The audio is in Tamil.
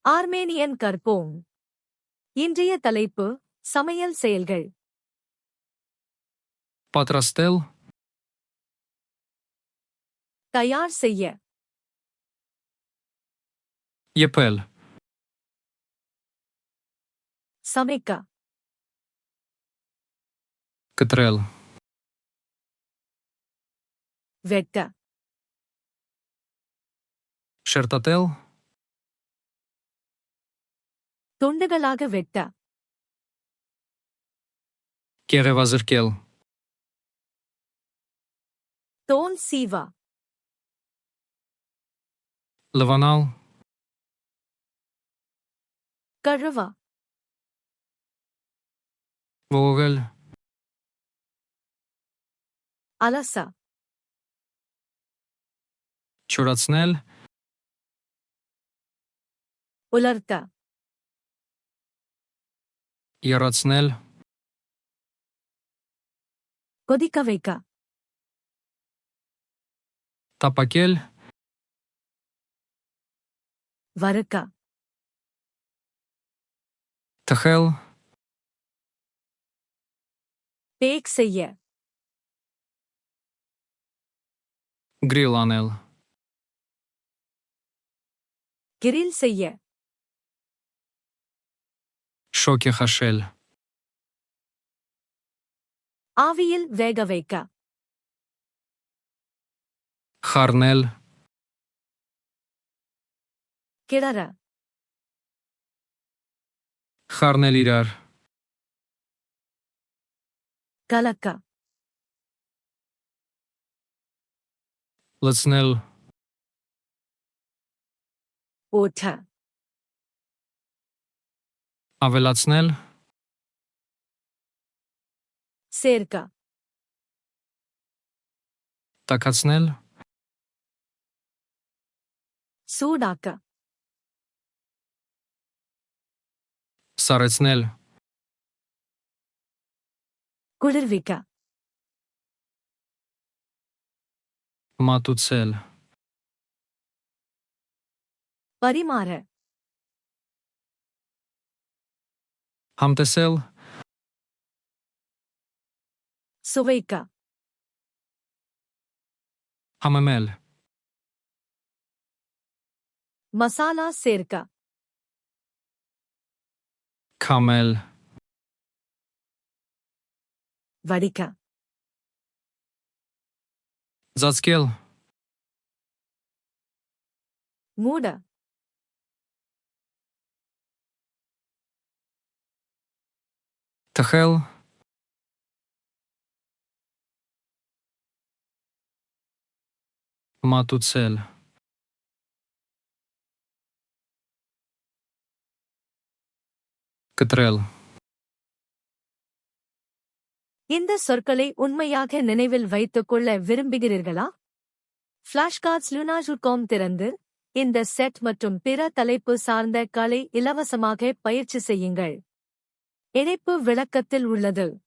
Armenian கற்போம். இன்றைய தலைப்பு சமையல் செயல்கள். պատրաստել, தயார் செய்ய. եփել, சமைக்க. կտրել, வெட்ட. շերտատել, துண்டுகளாக வெட்ட. կեղևազրկել, தோல் சீவ. լվանալ, கழுவ. ողողել, அலச. չորացնել, உலர்த்த. եռացնել, கொதிக்க வைக்க. տապակել, வறுக்க. թխել, பேக் செய்ய. գրիլ անել, கிரில் செய்ய. շոգեխաշել, ஆவியில் வேக வைக்க. խառնել, கிளற. խառնել իրար, கலக்க. լցնել, ஊற்ற. ավելացնել, சேர்க்க. տաքացնել, சூடாக்க. սառեցնել, குளிர்விக்க. մատուցել, பரிமாற. համտեսել, சுவைக்க. համեմել, மசாலா சேர்க்க. քամել, வடிக்க. ծածկել, மூட. թխել, մատուցել, կտրել, இந்த சொற்களை உண்மையாக நினைவில் வைத்துக் கொள்ள விரும்புகிறீர்களா? FlashcardsLuna.com திறந்து இந்த செட் மற்றும் பிற தலைப்பு சார்ந்த கலை இலவசமாக பயிற்சி செய்யுங்கள். இணைப்பு விளக்கத்தில் உள்ளது.